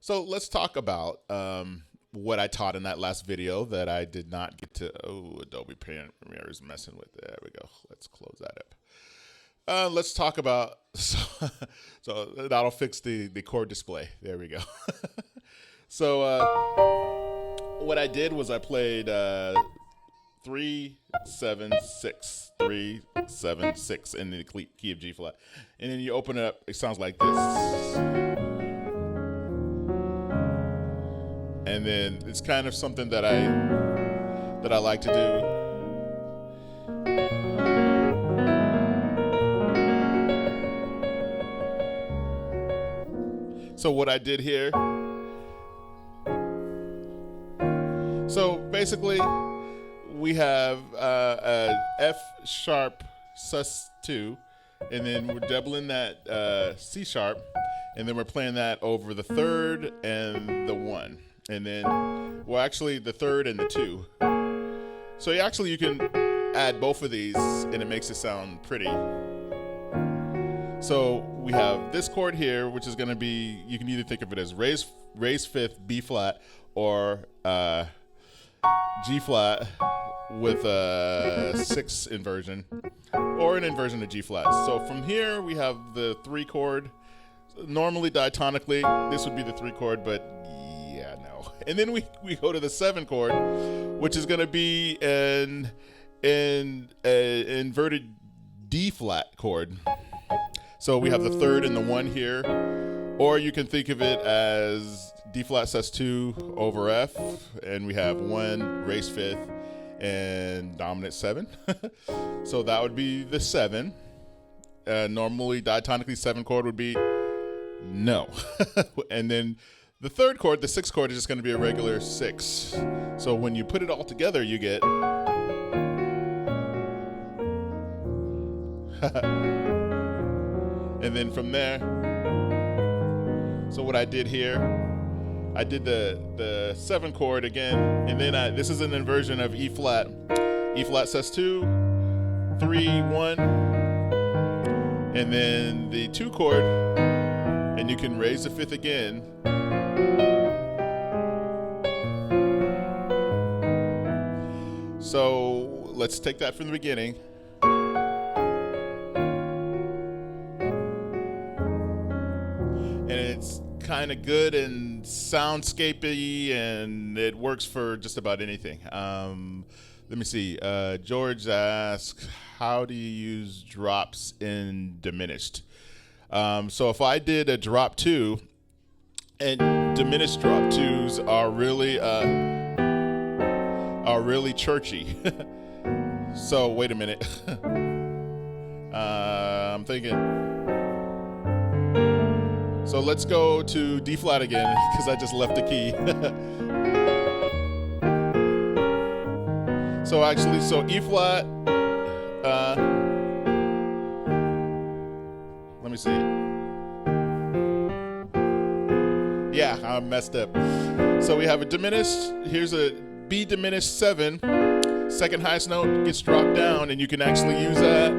So let's talk about what I taught in that last video that I did not get to. Oh, Adobe Premiere is messing with it. There we go. Let's close that up. Let's talk about, so that'll fix the chord display. There we go. So what I did was I played 3, 7, 6, 3, 7, 6 in the key of G flat. And then you open it up, it sounds like this. And then it's kind of something that I like to do. So what I did here, so basically we have a F sharp sus2, and then we're doubling that C sharp, and then we're playing that over the third and the 1. And then, well, actually the third and the 2. So you can add both of these and it makes it sound pretty. So we have this chord here, which is going to be, you can either think of it as raise 5th, B flat, or G flat with a 6 inversion, or an inversion of G flat. So from here we have the 3 chord. Normally diatonically, this would be the 3 chord, but yeah, no. And then we go to the 7 chord, which is going to be an inverted D flat chord. So we have the 3rd and the 1 here, or you can think of it as D flat sus2 over F, and we have 1 raised 5th and dominant 7. So that would be the 7. Normally diatonically 7 chord would be no. And then the 3rd chord, the 6th chord, is just going to be a regular 6. So when you put it all together, you get and then from there, so what I did here, I did the 7 chord again, and then this is an inversion of E flat sus2, 3, 1, and then the 2 chord, and you can raise the 5th again. So let's take that from the beginning. And it's kind of good and soundscapey, and it works for just about anything. Let me see. George asks, how do you use drops in Diminished? So if I did a drop 2, and diminished drop 2s are really churchy. So wait a minute. I'm thinking. So let's go to D flat again, because I just left the key. So E flat. Let me see. Yeah, I messed up. So we have a diminished. Here's a B diminished 7. 2nd highest note gets dropped down, and you can actually use that.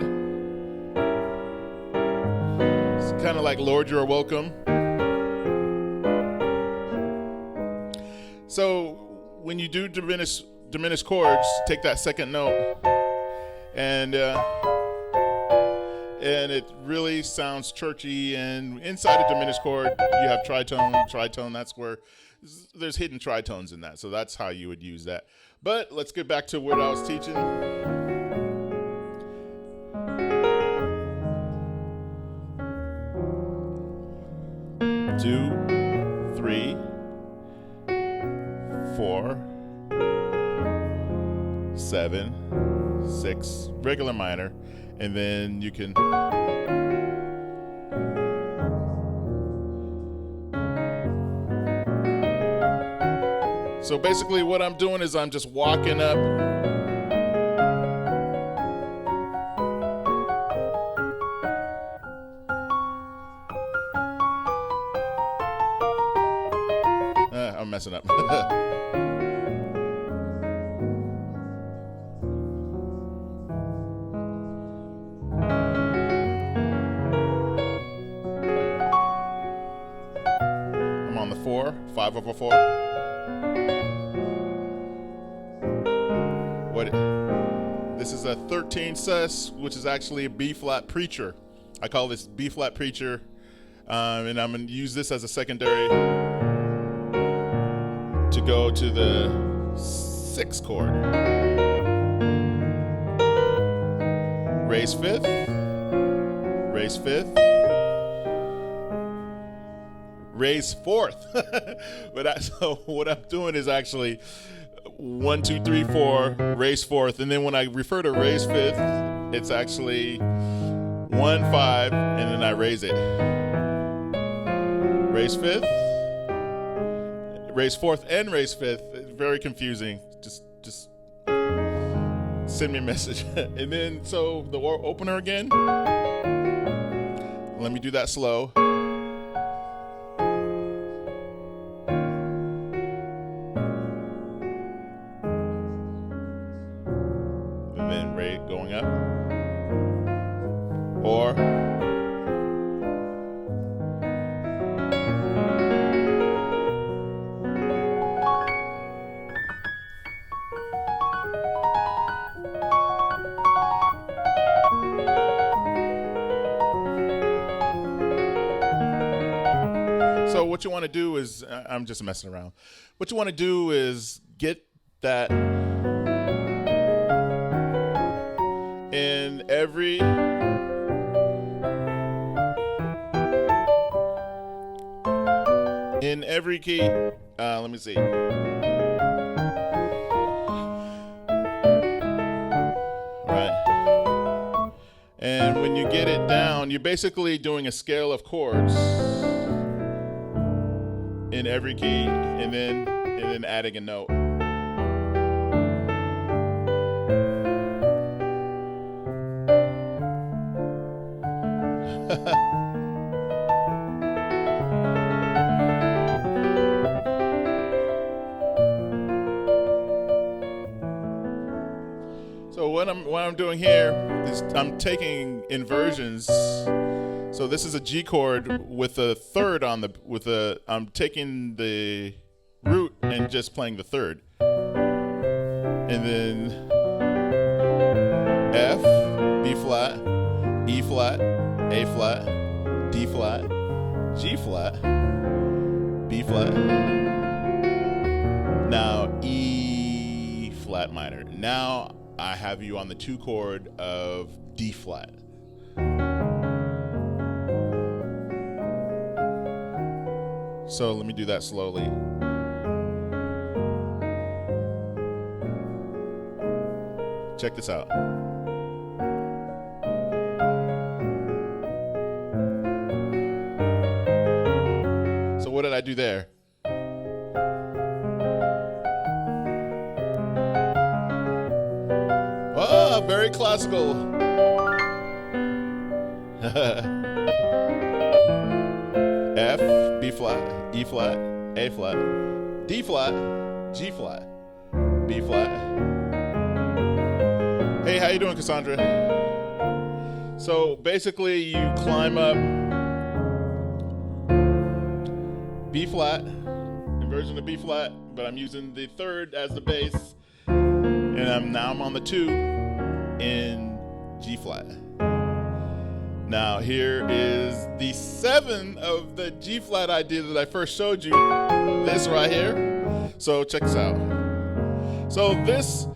It's kind of like Lord, You're Welcome. So when you do diminished chords, take that 2nd note, and it really sounds churchy. And inside a diminished chord, you have tritone. That's where there's hidden tritones in that. So that's how you would use that. But let's get back to what I was teaching. 2, 3, 4, 7, 6, regular minor, and then you can so basically what I'm doing is I'm just walking up. I'm messing up. 4, 5 over 4. This is a 13 sus, which is actually a B flat preacher. I call this B flat preacher, and I'm going to use this as a secondary to go to the 6th chord. Raise 5th, raise 5th, raise 4th. So what I'm doing is actually 1, 2, 3, 4, raise 4th, and then when I refer to raise 5th, it's actually 1, 5, and then I raise it. Raise 5th, raise 4th, and raise 5th. It's very confusing. Just send me a message. And then, so the opener again. Let me do that slow. And then rate going up. Or so what you want to do is, I'm just messing around. What you want to do is get that in every key. Let me see. Right. And when you get it down, you're basically doing a scale of chords in every key, and then adding a note. So what I'm doing here is I'm taking inversions. So this is a G chord with a third on the I'm taking the root and just playing the third. And then F, B flat, E flat, A flat, D flat, G flat, B flat. Now E flat minor. Now I have you on the 2 chord of D flat. So let me do that slowly. Check this out. So what did I do there? Ah, very classical. F, B flat, E flat, A flat, D flat, G flat, B flat. Hey, how you doing, Cassandra? So basically you climb up B flat, inversion of B flat, but I'm using the third as the bass, and now I'm on the 2 in G flat. Now here is the 7 of the G flat idea that I first showed you, this right here. So check this out. So this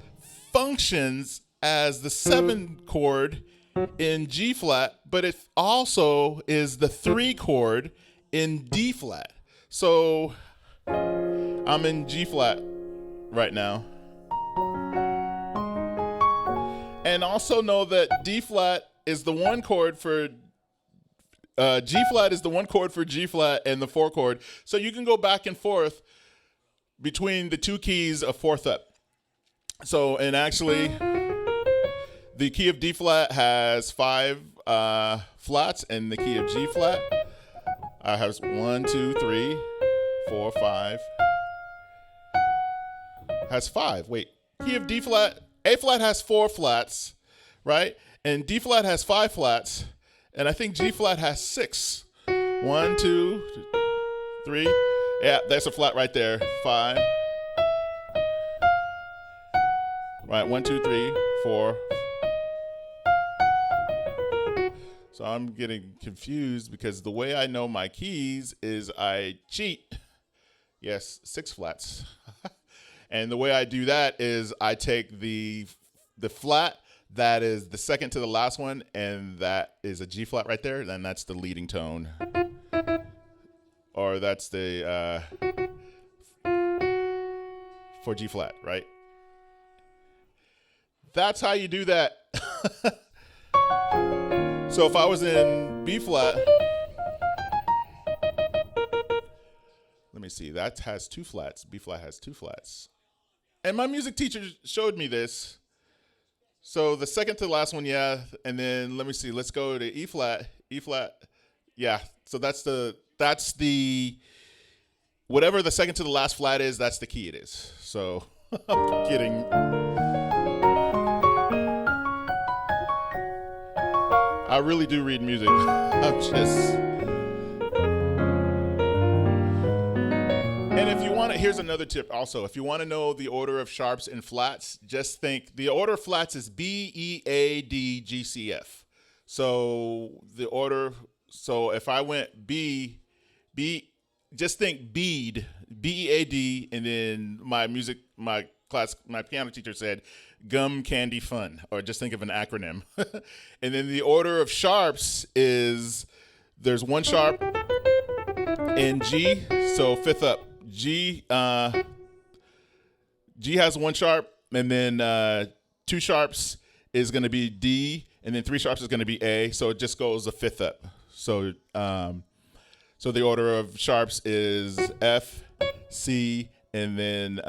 functions as the 7 chord in G flat, but it also is the 3 chord in D flat. So I'm in G flat right now. And also know that D flat is the 1 chord for G flat is the 1 chord for G flat and the 4 chord. So you can go back and forth between the 2 keys of 4th up. So, and actually the key of D flat has 5 flats, and the key of G flat has 1, 2, 3, 4, 5. Has 5. Wait, key of D flat, A flat has 4 flats, right? And D flat has 5 flats, and I think G flat has 6. 1, 2, 3, Yeah, that's a flat right there. 5. Right, 1, 2, 3, 4. So I'm getting confused because the way I know my keys is I cheat. Yes, 6 flats. And the way I do that is I take the flat that is the second to the last one, and that is a G flat right there. Then that's the leading tone, or that's the for G flat, right? That's how you do that. So if I was in B flat, let me see, that has 2 flats. B flat has 2 flats. And my music teacher showed me this. So the second to the last one, yeah. And then let me see, let's go to E flat. E flat. Yeah. So that's the whatever the second to the last flat is, that's the key it is. So I'm kidding. I really do read music. I'm just. And if you want to, here's another tip also. If you want to know the order of sharps and flats, just think the order of flats is B, E, A, D, G, C, F. So the order, so if I went B, just think bead, B-E-A-D, and then my piano teacher said gum, candy, fun, or just think of an acronym. And then the order of sharps is there's 1 sharp in G, so 5th up. G has 1 sharp, and then 2 sharps is going to be D, and then 3 sharps is going to be A, so it just goes a 5th up. So so the order of sharps is F, C, and then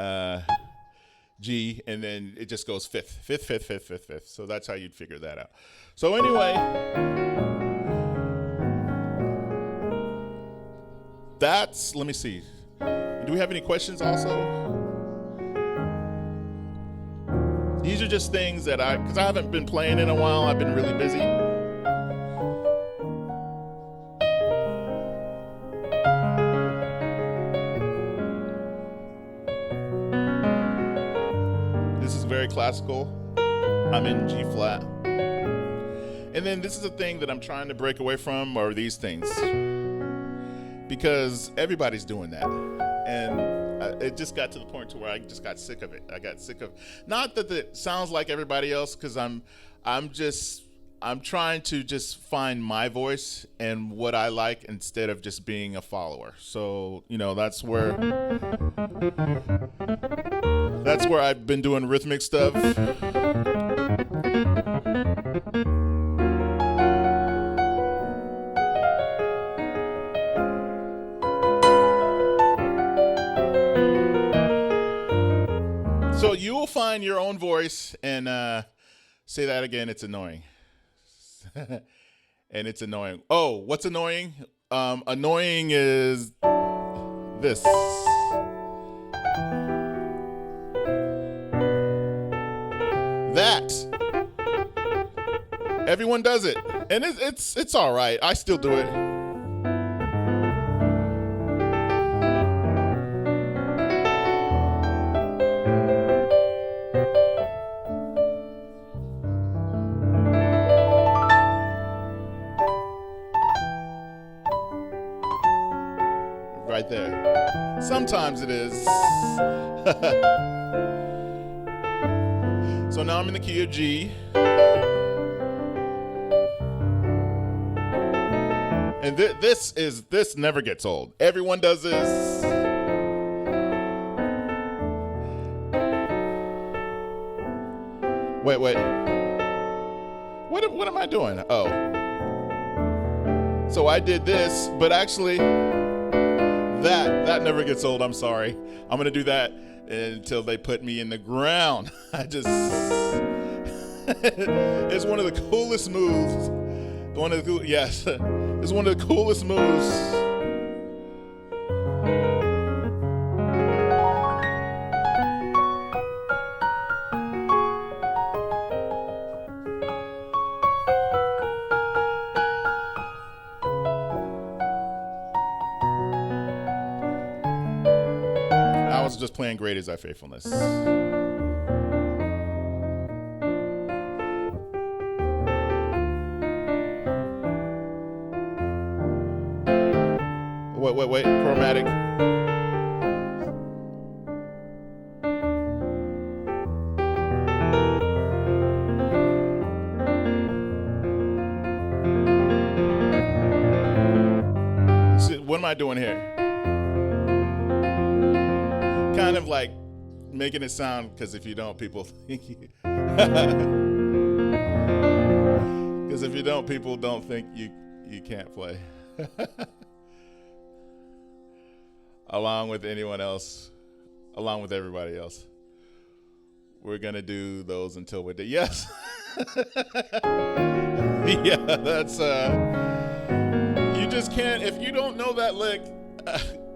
G, and then it just goes 5th, 5th, 5th, 5th, 5th, 5th. So that's how you'd figure that out. So anyway, let me see. Do we have any questions also? These are just things that because I haven't been playing in a while. I've been really busy. This is very classical. I'm in G flat. And then this is a thing that I'm trying to break away from, are these things. Because everybody's doing that. And it just got to the point to where I just got sick of it. I got sick of, not that it sounds like everybody else, because I'm trying to just find my voice and what I like instead of just being a follower. So, that's where I've been doing rhythmic stuff. So you will find your own voice, and say that again, it's annoying. And it's annoying. Oh, what's annoying? Annoying is this. That. Everyone does it. And it's all right. I still do it. Right there. Sometimes it is. So now I'm in the key of G. And this never gets old. Everyone does this. Wait. What am I doing? Oh. So I did this, but actually that never gets old. I'm sorry. I'm going to do that until they put me in the ground. It's one of the coolest moves. Yes. It's one of the coolest moves. also just playing Great Is Thy Faithfulness. Wait, chromatic. What am I doing here? Kind of like making it sound, because if you don't, people think because if you don't, people don't think you can't play. Along with anyone else, along with everybody else. We're going to do those until we're dead. Yes. Yeah, that's, you just can't, if you don't know that lick,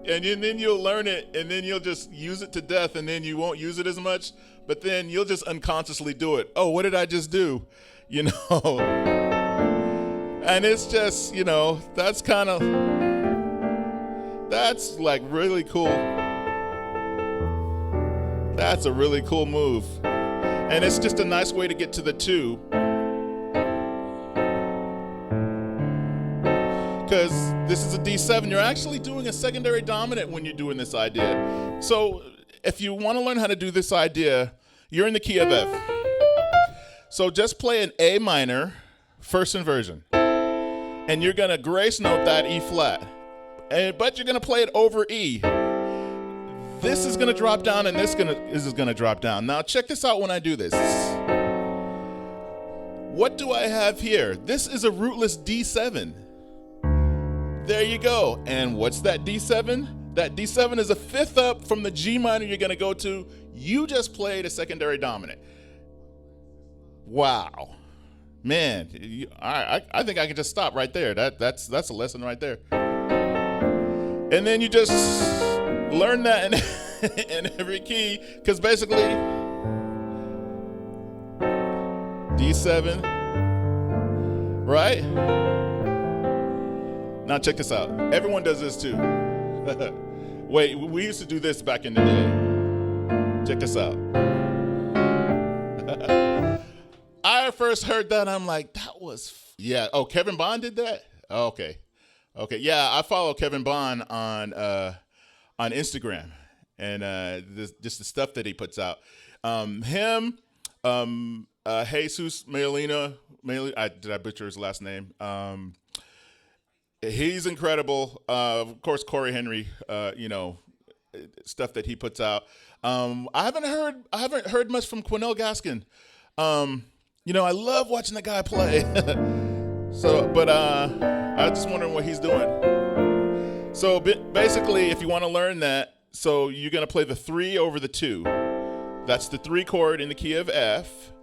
and then you'll learn it, and then you'll just use it to death, and then you won't use it as much, but then you'll just unconsciously do it. Oh, what did I just do? You know? And it's just, you know, that's kind of, that's like really cool. That's a really cool move. And it's just a nice way to get to the 2. Because this is a D7. You're actually doing a secondary dominant when you're doing this idea. So if you want to learn how to do this idea, you're in the key of F. So just play an A minor, first inversion. And you're going to grace note that E flat. But you're going to play it over E. This is going to drop down, and this is going to drop down. Now, check this out when I do this. What do I have here? This is a rootless D7. There you go. And what's that D7? That D7 is a 5th up from the G minor you're going to go to. You just played a secondary dominant. Wow. Man, I think I can just stop right there. That's a lesson right there. And then you just learn that in every key, because basically D7, right? Now check this out. Everyone does this too. Wait, we used to do this back in the day. Check this out. I first heard that, I'm like, that was, yeah. Oh, Kevin Bond did that? Oh, okay. Okay, yeah, I follow Kevin Bond on Instagram, and just the stuff that he puts out. Jesus Molina, did I butcher his last name? He's incredible. Of course, Corey Henry, stuff that he puts out. I haven't heard much from Quinnell Gaskin. I love watching the guy play. But I was just wondering what he's doing. So basically, if you want to learn that, so you're going to play the 3 over the 2. That's the 3 chord in the key of F,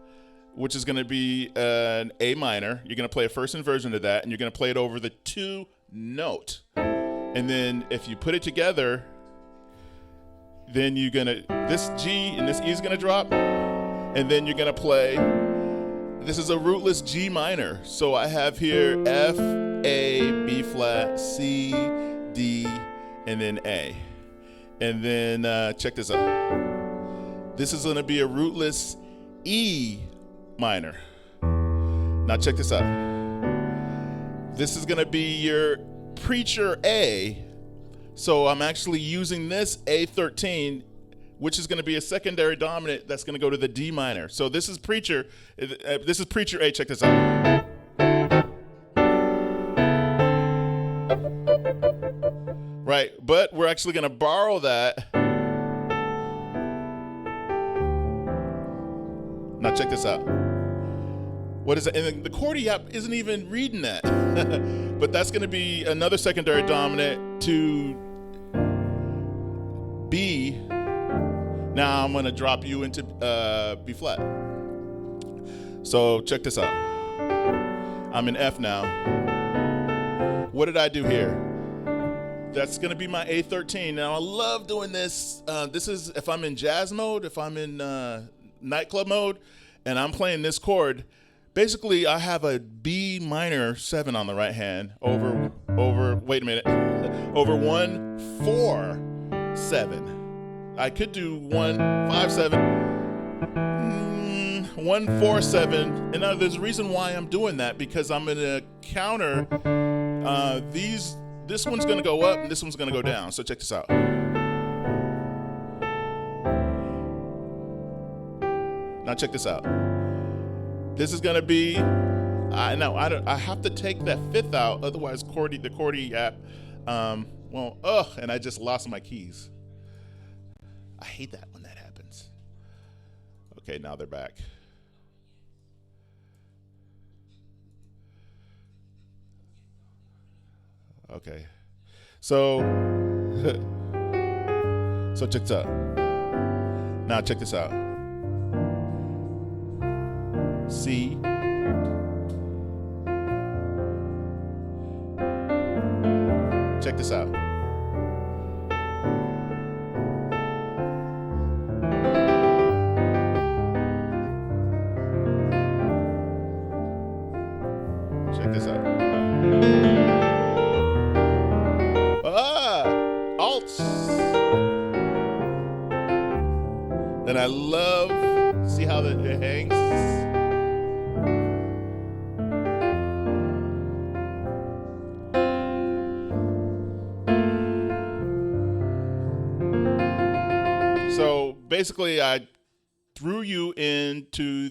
which is going to be an A minor. You're going to play a first inversion of that, and you're going to play it over the 2 note. And then if you put it together, then you're going to, this G and this E is going to drop, and then you're going to play, this is a rootless G minor. So I have here F, A, B flat, C, D, and then A. And then check this out. This is going to be a rootless E minor. Now check this out. This is going to be your preacher A. So I'm actually using this A13, which is going to be a secondary dominant that's going to go to the D minor. So this is preacher. This is preacher A. Check this out. Right, but we're actually going to borrow that. Now check this out. What is it? And the chordy app isn't even reading that. But that's going to be another secondary dominant to B. Now I'm going to drop you into B flat. So check this out. I'm in F now. What did I do here? That's going to be my A13. Now I love doing this. This is if I'm in jazz mode, if I'm in nightclub mode, and I'm playing this chord. Basically, I have a B minor 7 on the right hand over. Wait a minute. Over 1, 4, 7. I could do 1 5 7, 1 4 7. And now there's a reason why I'm doing that, because I'm gonna counter this one's gonna go up and this one's gonna go down. So check this out. Now check this out. This is gonna be, I have to take that fifth out, otherwise the Chordy app, and I just lost my keys. I hate that when that happens. Okay, now they're back. Okay, so check this out. Now check this out. C. Check this out. Check this out. Alts. And I love, see how it hangs? So basically, I threw you into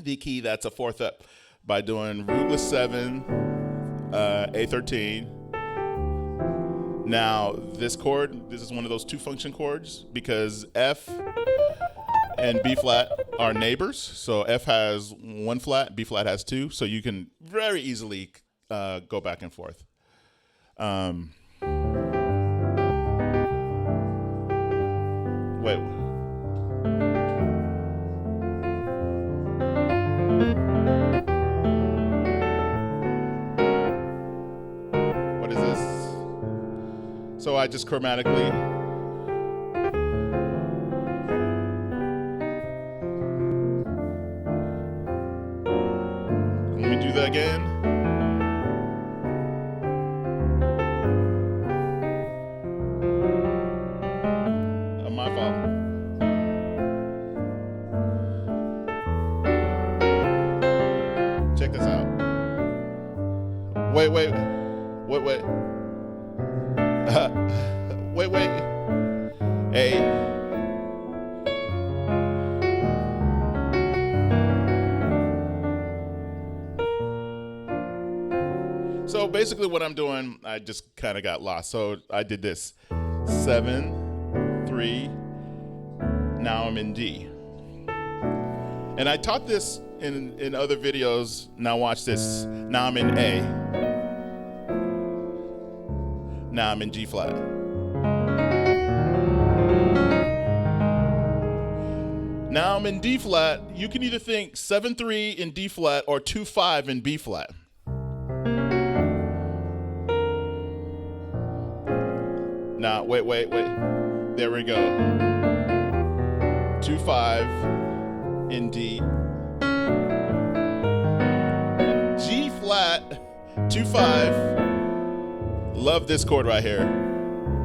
the key that's a fourth up by doing rootless 7, A13. Now, this chord, this is one of those two function chords because F and B flat are neighbors. So F has 1 flat, B flat has 2. So you can very easily go back and forth. Wait. What is this? So I just chromatically. Let me do that again. My fault. Check this out. Wait. Wait. Hey. So basically what I'm doing, I just kind of got lost. So I did this. 7, 3, now I'm in D. And I taught this in other videos. Now watch this. Now I'm in A. Now I'm in G flat. Now I'm in D flat. You can either think 7-3 in D flat or 2-5 in B flat. Now, wait. There we go. 2-5 in D. G flat, 2-5. Love this chord right here.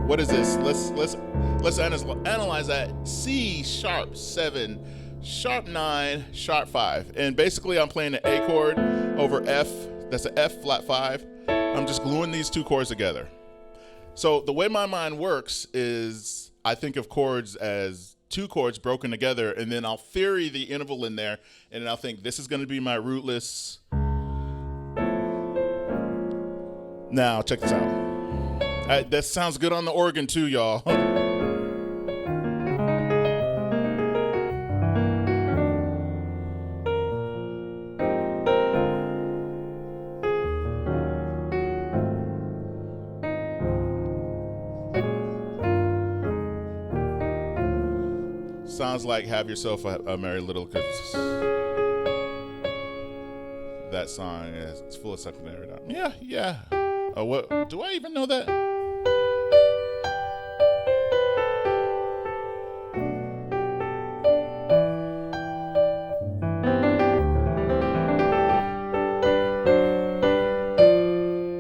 What is this? Let's analyze that. C sharp 7, sharp 9, sharp 5. And basically I'm playing an A chord over F. That's an F flat 5. I'm just gluing these two chords together. So the way my mind works is I think of chords as two chords broken together, and then I'll theory the interval in there, and then I'll think this is going to be my rootless. Now, check this out. That sounds good on the organ too, y'all. Sounds like Have Yourself a Merry Little Christmas. That song is it's full of secondary. Yeah. What do I even know that?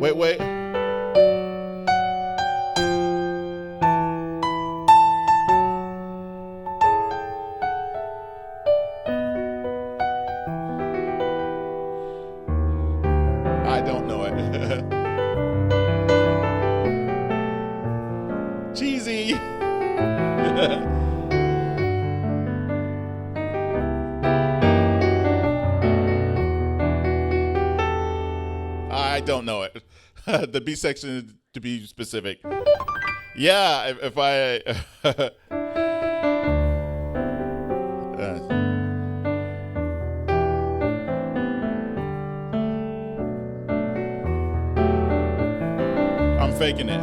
Wait. easy. I don't know it. The B section, to be specific. Yeah, if I... I'm faking it.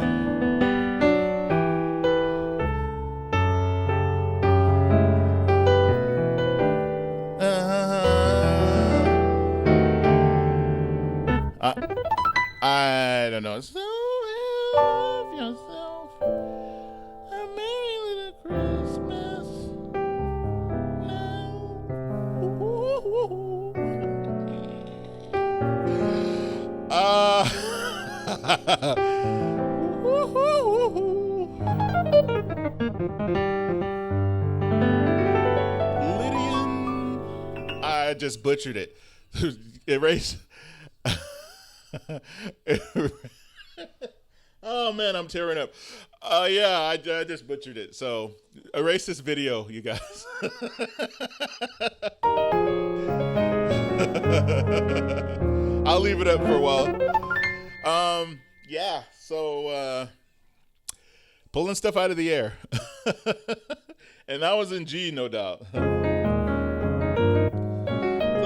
I don't know. So help yourself a merry little Christmas now. Lydian. I just butchered it. Erase. Oh man, I'm tearing up. Yeah, I just butchered it. So erase this video, you guys. I'll leave it up for a while. Yeah, so pulling stuff out of the air. And that was in G, no doubt. So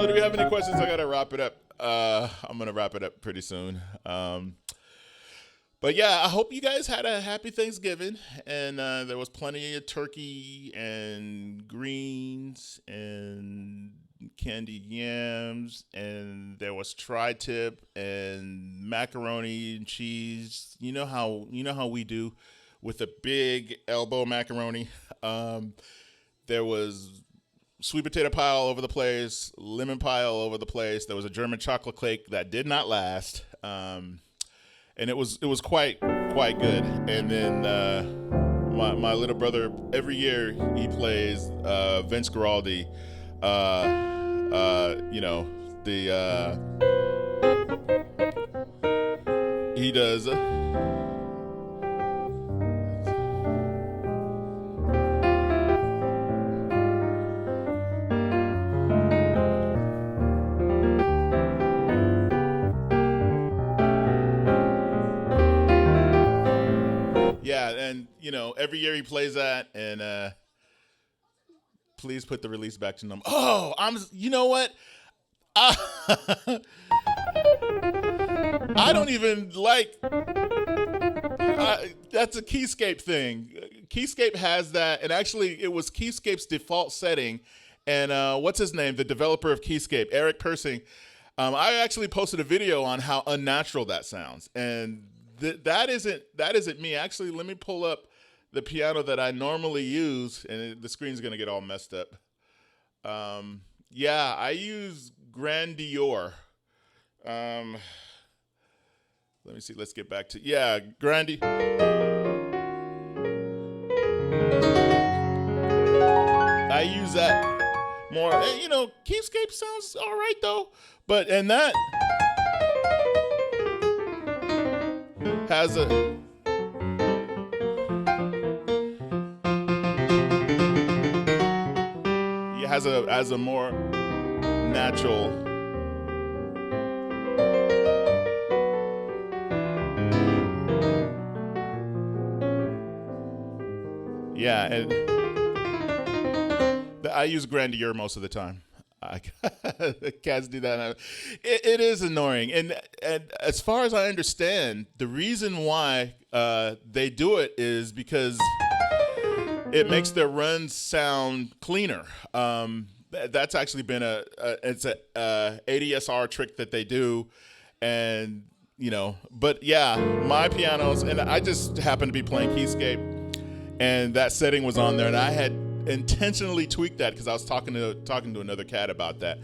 do we have any questions? I gotta wrap it up. I'm gonna wrap it up pretty soon. But yeah, I hope you guys had a happy Thanksgiving, and there was plenty of turkey and greens and candied yams, and there was tri-tip and macaroni and cheese. You know how we do with a big elbow macaroni. There was sweet potato pie all over the place, lemon pie all over the place. There was a German chocolate cake that did not last, and it was quite good. And then my little brother, every year he plays Vince Guaraldi. He does. Yeah, and every year he plays that, and please put the release back to number. Oh, you know what? I don't even like. That's a Keyscape thing. Keyscape has that, and actually, it was Keyscape's default setting. And what's his name? The developer of Keyscape, Eric Persing. I actually posted a video on how unnatural that sounds, and that isn't me. Actually, let me pull up the piano that I normally use, and the screen's gonna get all messed up. Yeah, I use Grandier. Let me see. Let's get back to Grandi. I use that more. Keyscape sounds all right though, and that has a. Has a more natural. Yeah, and I use Grandier most of the time. Cats do that. It is annoying, and as far as I understand, the reason why they do it is because it makes their runs sound cleaner. That's actually been it's a ADSR trick that they do, and But yeah, my pianos, and I just happened to be playing Keyscape, and that setting was on there, and I had intentionally tweaked that because I was talking to another cat about that.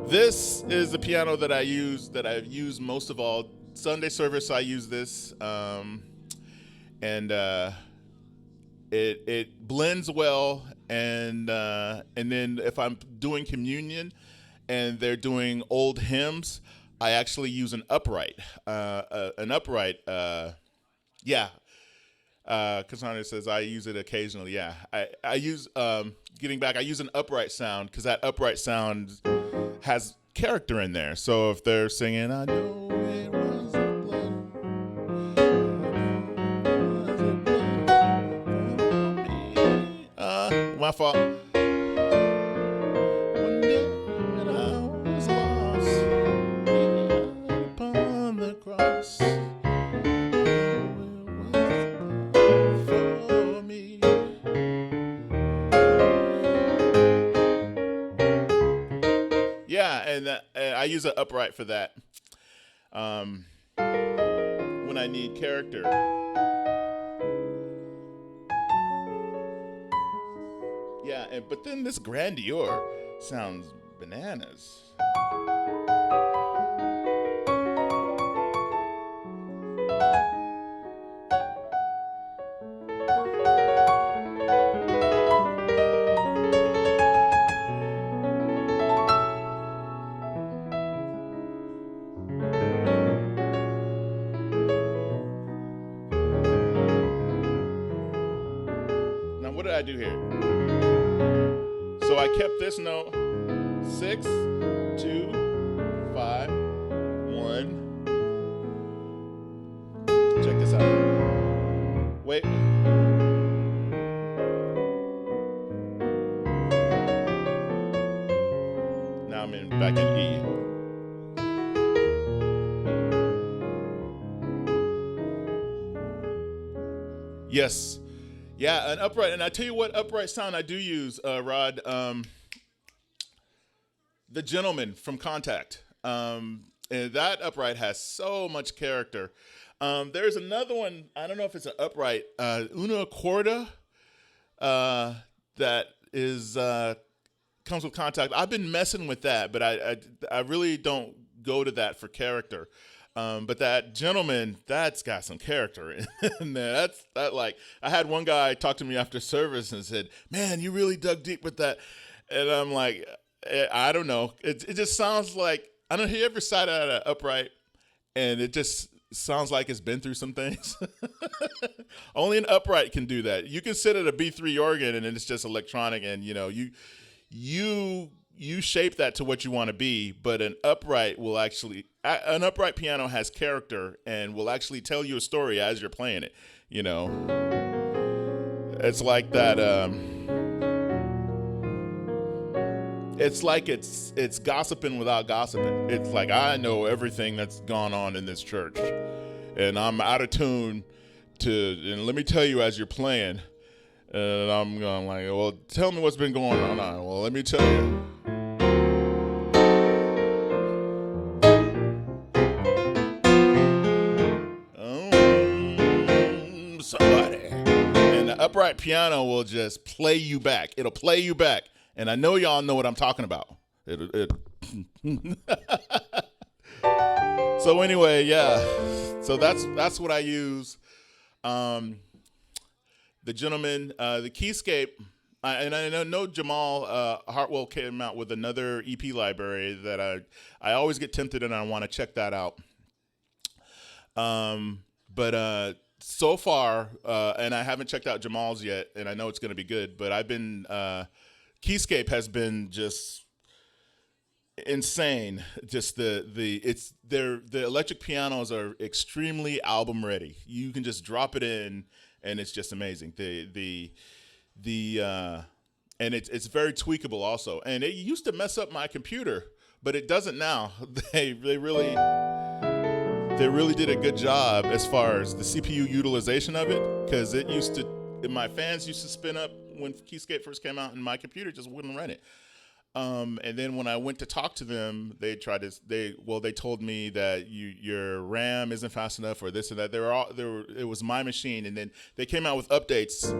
This is the piano that I've used most of all. Sunday service, I use this, and it blends well, and then if I'm doing communion and they're doing old hymns, I actually use an upright. Yeah. Cassandra says I use it occasionally. Yeah, I use getting back. I use an upright sound because that upright sound has character in there. So if they're singing, I know it was the blood, my fault. One day when I was lost, upon the cross. Yeah, and I use an upright for that when I need character. Yeah, but then this grandeur sounds bananas. Now, what did I do here? So I kept this note 6, 2, 5, 1. Check this out. Wait. Now I'm back in E. Yes. Yeah, an upright. And I tell you what upright sound I do use, Rod. The Gentleman from Contact. And that upright has so much character. There's another one. I don't know if it's an upright. Una Corda that is comes with Contact. I've been messing with that, but I really don't go to that for character. But that Gentleman, that's got some character in there. That like I had one guy talk to me after service and said, "Man, you really dug deep with that." And I'm like, I don't know. It just sounds like I don't know. You ever sat at an upright and it just sounds like it's been through some things? Only an upright can do that. You can sit at a B3 organ and it's just electronic, and you shape that to what you want to be. But an upright piano has character and will actually tell you a story as you're playing it. It's like that. It's like it's gossiping without gossiping. It's like I know everything that's gone on in this church, and I'm out of tune and let me tell you as you're playing, and I'm going like, well, tell me what's been going on. Well, let me tell you. Somebody. And the upright piano will just play you back. It'll play you back. And I know y'all know what I'm talking about. So anyway, yeah. So that's what I use. The Gentleman, the Keyscape, and I know Jamal Hartwell came out with another EP library that I always get tempted and I want to check that out. But so far, and I haven't checked out Jamal's yet, and I know it's going to be good, but I've been... Keyscape has been just insane. Just the electric pianos are extremely album ready. You can just drop it in and it's just amazing. And it's very tweakable also. And it used to mess up my computer, but it doesn't now. They really did a good job as far as the CPU utilization of it, because my fans used to spin up when Keyscape first came out, and my computer just wouldn't run it. And then when I went to talk to them, they told me that your RAM isn't fast enough or this and that. It was my machine, and then they came out with updates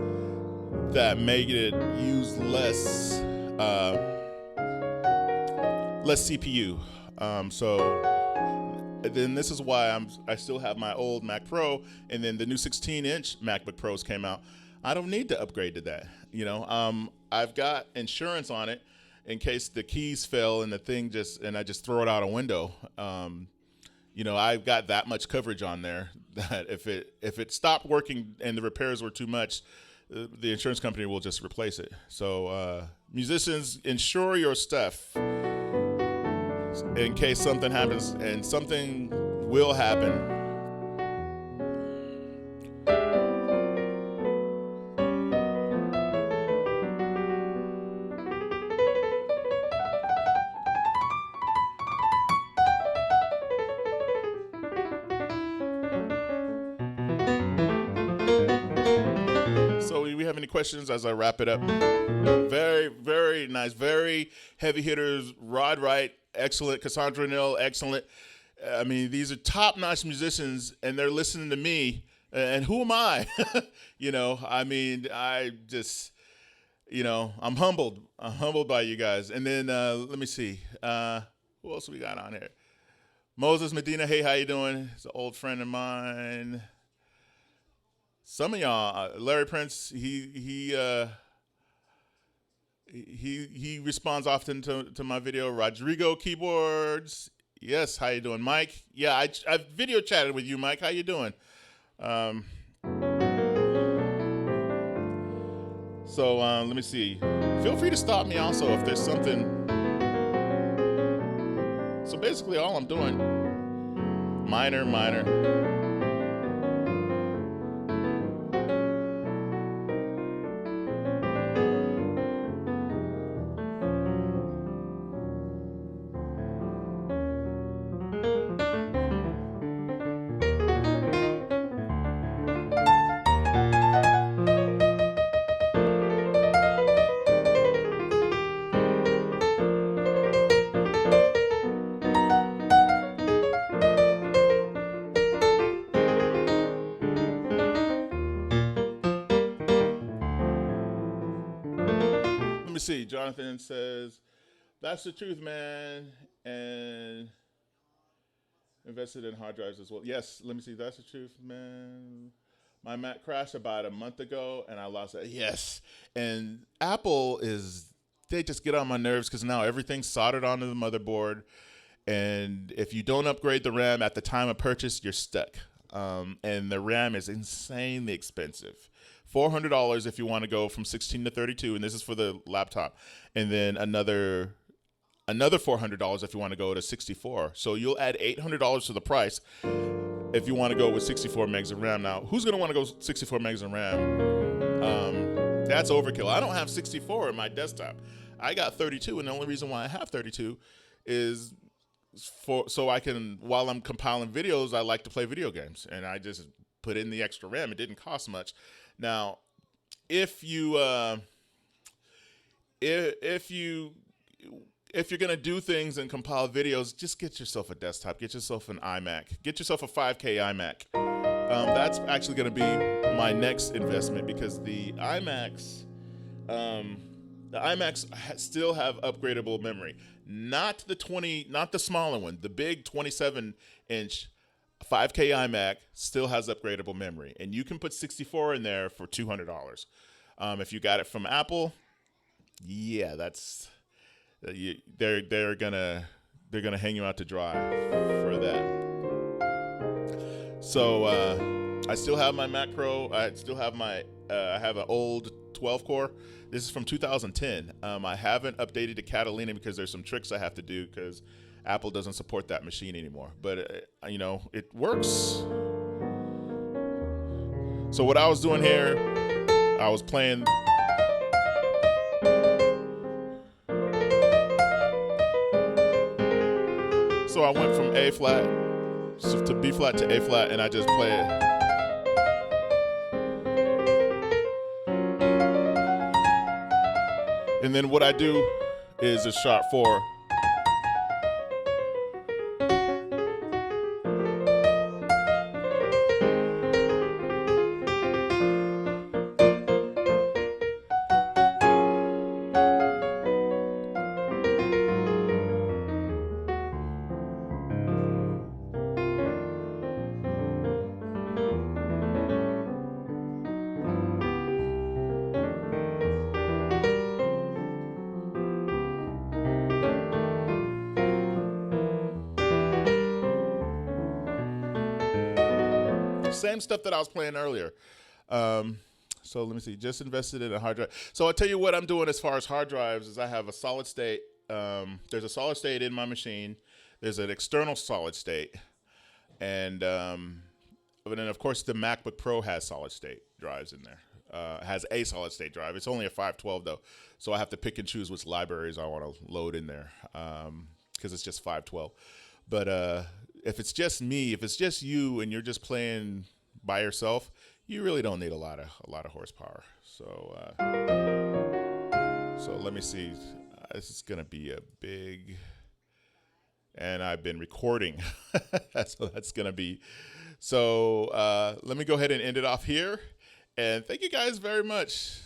that made it use less CPU. So then this is why I still have my old Mac Pro, and then the new 16-inch MacBook Pros came out. I don't need to upgrade to that. I've got insurance on it, in case the keys fell and the thing I just throw it out a window. You know, I've got that much coverage on there that if it stopped working and the repairs were too much, the insurance company will just replace it. So musicians, insure your stuff in case something happens, and something will happen. So we have any questions as I wrap it up? Very, very nice. Very heavy hitters. Rod Wright, excellent. Cassandra Nell, excellent. I mean, these are top-notch musicians, and they're listening to me. And who am I? You know, I mean, I just, you know, I'm humbled. I'm humbled by you guys. And then let me see. Who else we got on here? Moses Medina. Hey, how you doing? He's an old friend of mine. Some of y'all, Larry Prince, he responds often to my video. Rodrigo Keyboards, yes, how you doing, Mike? Yeah, I video chatted with you, Mike. How you doing? So let me see. Feel free to stop me also if there's something. So basically, all I'm doing, minor. See, Jonathan says, that's the truth, man, and invested in hard drives as well. Yes, let me see, that's the truth, man. My Mac crashed about a month ago, and I lost it. Yes, and Apple they just get on my nerves because now everything's soldered onto the motherboard, and if you don't upgrade the RAM at the time of purchase, you're stuck, and the RAM is insanely expensive. $400 if you want to go from 16 to 32, and this is for the laptop, and then another $400 if you want to go to 64. So you'll add $800 to the price if you want to go with 64 megs of RAM. Now, who's going to want to go 64 megs of RAM? That's overkill. I don't have 64 in my desktop. I got 32, and the only reason why I have 32 is so I can, while I'm compiling videos, I like to play video games, and I just put in the extra RAM. It didn't cost much. Now, if you're gonna do things and compile videos, just get yourself a desktop, get yourself an iMac, get yourself a 5K iMac. That's actually gonna be my next investment because the iMacs still have upgradable memory, not the smaller one, the big 27-inch. 5K iMac still has upgradable memory, and you can put 64 in there for $200. If you got it from Apple, yeah, that's they're gonna hang you out to dry for that. So I still have my Mac Pro. I still have I have an old 12 core. This is from 2010. I haven't updated to Catalina because there's some tricks I have to do because Apple doesn't support that machine anymore, but you know, it works. So what I was doing here, I was playing. So I went from A flat to B flat to A flat, and I just play it. And then what I do is a sharp 4. same stuff that I was playing earlier. So let me see. Just invested in a hard drive. So I'll tell you what I'm doing as far as hard drives is I have a solid state. There's a solid state in my machine. There's an external solid state. And then, of course, the MacBook Pro has solid state drives in there. Has a solid state drive. It's only a 512, though. So I have to pick and choose which libraries I want to load in there because it's just 512. But if it's just me, if it's just you and you're just playing by yourself, you really don't need a lot of horsepower. So let me see. This is gonna be a big, and I've been recording. So that's gonna be. So let me go ahead and end it off here. And thank you guys very much.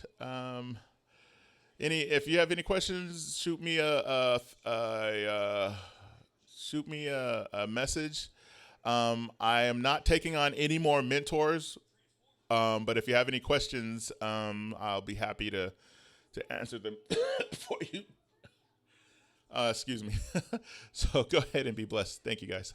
If you have any questions, shoot me a message. I am not taking on any more mentors. But if you have any questions, I'll be happy to answer them for you. Excuse me. So go ahead and be blessed. Thank you, guys.